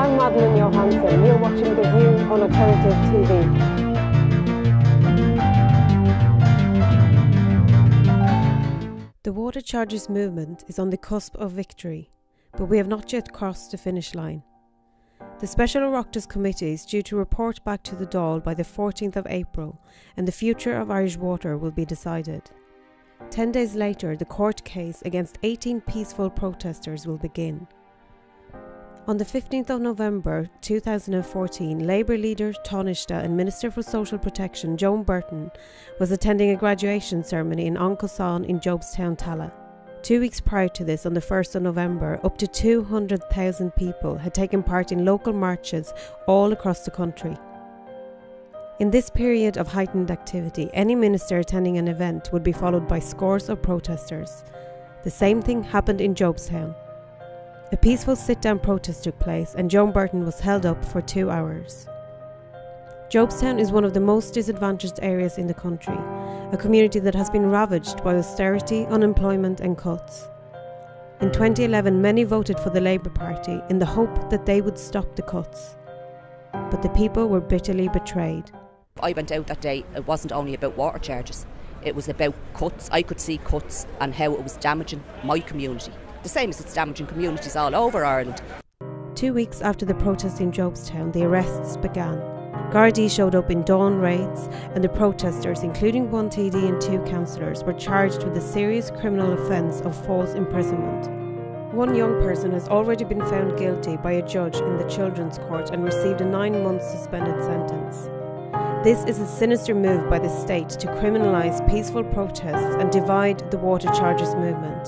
I'm Madeline Johansson. You're watching The View on Alternative TV. The water charges movement is on the cusp of victory, but we have not yet crossed the finish line. The Special Oireachtas Committee is due to report back to the Dáil by the 14th of April, and the future of Irish water will be decided. 10 days later, the court case against 18 peaceful protesters will begin. On the 15th of November 2014, Labour leader Taoiseach and Minister for Social Protection Joan Burton was attending a graduation ceremony in Oncasan in Jobstown, Tala. 2 weeks prior to this, on the 1st of November, up to 200,000 people had taken part in local marches all across the country. In this period of heightened activity, any minister attending an event would be followed by scores of protesters. The same thing happened in Jobstown. A peaceful sit-down protest took place and Joan Burton was held up for 2 hours. Jobstown is one of the most disadvantaged areas in the country, a community that has been ravaged by austerity, unemployment and cuts. In 2011, many voted for the Labour Party in the hope that they would stop the cuts. But the people were bitterly betrayed. I went out that day, it wasn't only about water charges, it was about cuts. I could see cuts and how it was damaging my community. The same as it's damaging communities all over Ireland. 2 weeks after the protest in Jobstown, the arrests began. Gardaí showed up in dawn raids and the protesters, including one TD and 2 councillors, were charged with the serious criminal offence of false imprisonment. One young person has already been found guilty by a judge in the Children's Court and received a 9-month suspended sentence. This is a sinister move by the state to criminalise peaceful protests and divide the water charges movement.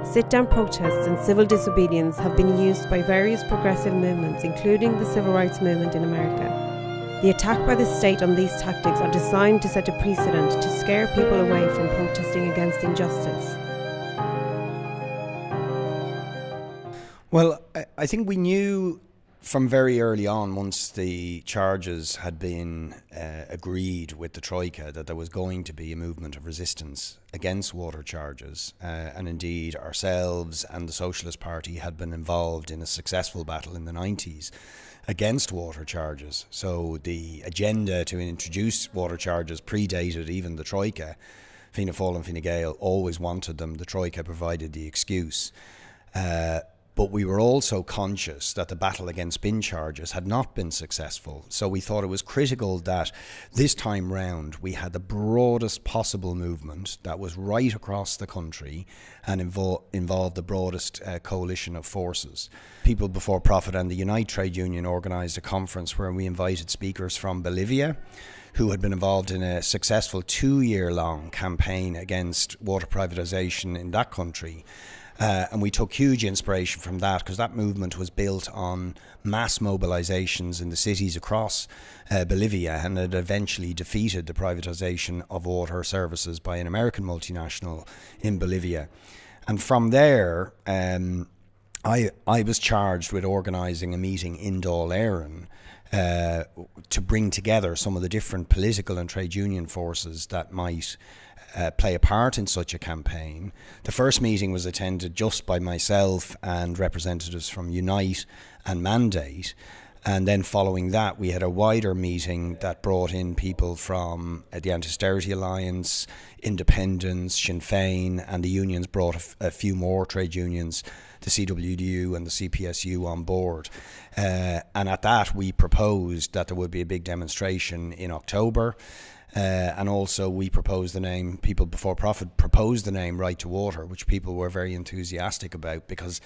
Sit-down protests and civil disobedience have been used by various progressive movements, including the civil rights movement in America. The attack by the state on these tactics are designed to set a precedent to scare people away from protesting against injustice. Well, I think we knew from very early on, once the charges had been agreed with the Troika, that there was going to be a movement of resistance against water charges. And indeed, ourselves and the Socialist Party had been involved in a successful battle in the 90s against water charges. So the agenda to introduce water charges predated even the Troika. Fianna Fáil and Fine Gael always wanted them. The Troika provided the excuse. But we were also conscious that the battle against bin charges had not been successful. So we thought it was critical that this time round we had the broadest possible movement that was right across the country and involved the broadest coalition of forces. People Before Profit and the Unite Trade Union organised a conference where we invited speakers from Bolivia, who had been involved in a successful 2-year-long campaign against water privatisation in that country. And we took huge inspiration from that, because that movement was built on mass mobilisations in the cities across Bolivia, and it eventually defeated the privatisation of water services by an American multinational in Bolivia. And from there, I was charged with organising a meeting in Dáil Éireann to bring together some of the different political and trade union forces that might play a part in such a campaign. The first meeting was attended just by myself and representatives from Unite and Mandate, and then following that we had a wider meeting that brought in people from the Anti-Austerity Alliance, Independents, Sinn Féin, and the unions brought a few more trade unions, the CWDU and the CPSU, on board. And at that we proposed that there would be a big demonstration in October. And also we proposed the name, People Before Profit proposed the name Right to Water, which people were very enthusiastic about, because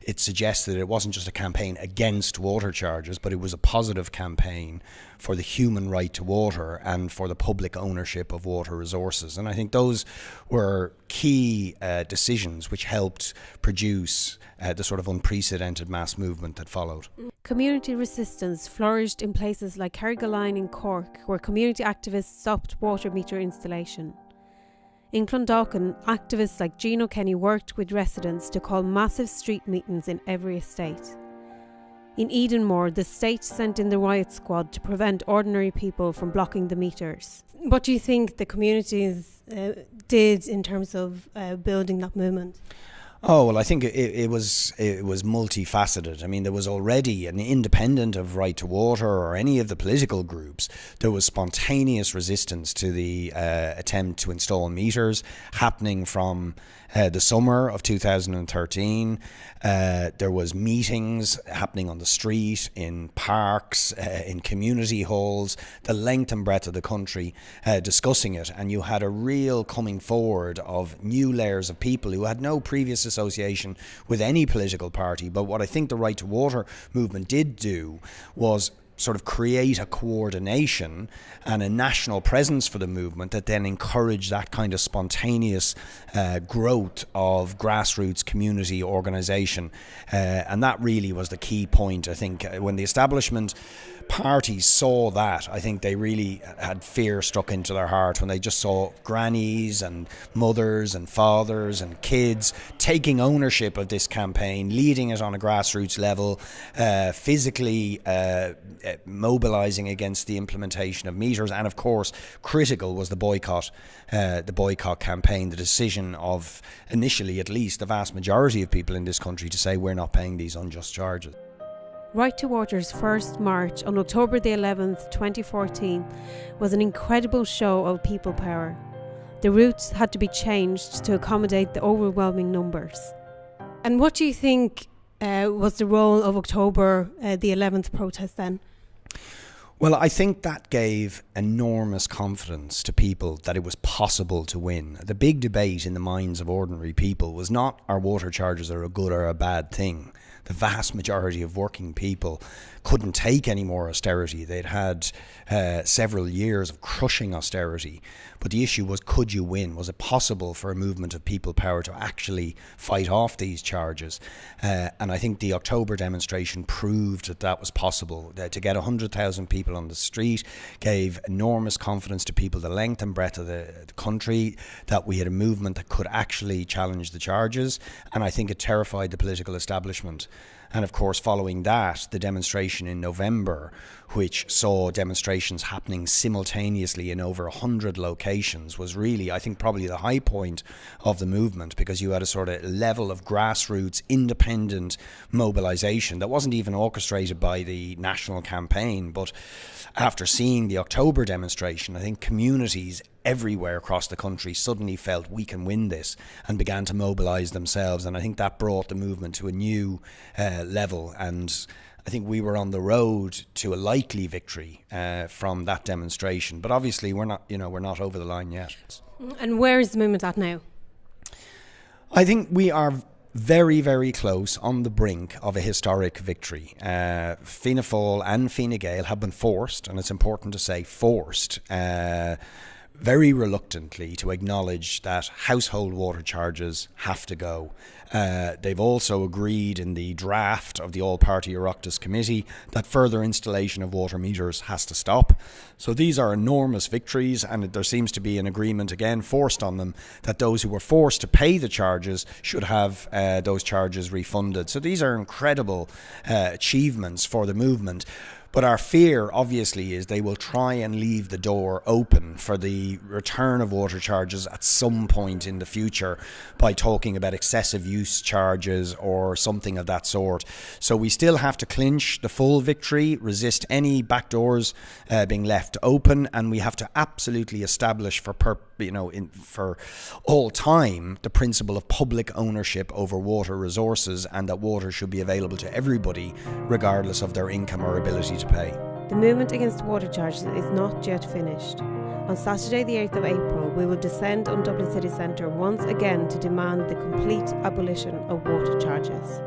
it suggested it wasn't just a campaign against water charges, but it was a positive campaign for the human right to water and for the public ownership of water resources. And I think those were key decisions which helped produce the sort of unprecedented mass movement that followed. Community resistance flourished in places like Carrigaline in Cork, where community activists stopped water meter installation. In Clondalkin, activists like Gino Kenny worked with residents to call massive street meetings in every estate. In Edenmore, the state sent in the riot squad to prevent ordinary people from blocking the meters. What do you think the communities did in terms of building that movement? Oh, well, I think it was multifaceted. I mean, there was already, an independent of Right to Water or any of the political groups, there was spontaneous resistance to the attempt to install meters happening from the summer of 2013. There was meetings happening on the street, in parks, in community halls, the length and breadth of the country, discussing it. And you had a real coming forward of new layers of people who had no previous association with any political party. But what I think the Right to Water movement did do was sort of create a coordination and a national presence for the movement that then encouraged that kind of spontaneous growth of grassroots community organisation. And that really was the key point, I think. When the establishment parties saw that, I think they really had fear struck into their heart when they just saw grannies and mothers and fathers and kids taking ownership of this campaign, leading it on a grassroots level, physically mobilising against the implementation of meters. And of course, critical was the boycott campaign, the decision of, initially at least, the vast majority of people in this country to say we're not paying these unjust charges. Right to Water's first march on October the 11th, 2014 was an incredible show of people power. The routes had to be changed to accommodate the overwhelming numbers. And what do you think was the role of October the 11th protest then? Well, I think that gave enormous confidence to people that it was possible to win. The big debate in the minds of ordinary people was not, are water charges a good or a bad thing? The vast majority of working people couldn't take any more austerity. They'd had several years of crushing austerity. But the issue was, could you win? Was it possible for a movement of people power to actually fight off these charges? And I think the October demonstration proved that that was possible. To get 100,000 people on the street gave enormous confidence to people, the length and breadth of the country, that we had a movement that could actually challenge the charges. And I think it terrified the political establishment. And of course, following that, the demonstration in November, which saw demonstrations happening simultaneously in over 100 locations, was really, I think, probably the high point of the movement, because you had a sort of level of grassroots independent mobilisation that wasn't even orchestrated by the national campaign. But after seeing the October demonstration, I think communities everywhere across the country suddenly felt we can win this and began to mobilise themselves. And I think that brought the movement to a new level. And I think we were on the road to a likely victory from that demonstration. But obviously we're not over the line yet. And where is the movement at now? I think we are very, very close, on the brink of a historic victory. Fianna Fáil and Fine Gael have been forced, and it's important to say forced, very reluctantly to acknowledge that household water charges have to go. They've also agreed in the draft of the All-Party Oireachtas Committee that further installation of water meters has to stop. So these are enormous victories, and there seems to be an agreement, again forced on them, that those who were forced to pay the charges should have those charges refunded. So these are incredible achievements for the movement. But our fear, obviously, is they will try and leave the door open for the return of water charges at some point in the future by talking about excessive use charges or something of that sort. So we still have to clinch the full victory, resist any backdoors being left open, and we have to absolutely establish for all time the principle of public ownership over water resources, and that water should be available to everybody regardless of their income or ability to pay. The movement against water charges is not yet finished. On Saturday the 8th of April, we will descend on Dublin city centre once again to demand the complete abolition of water charges.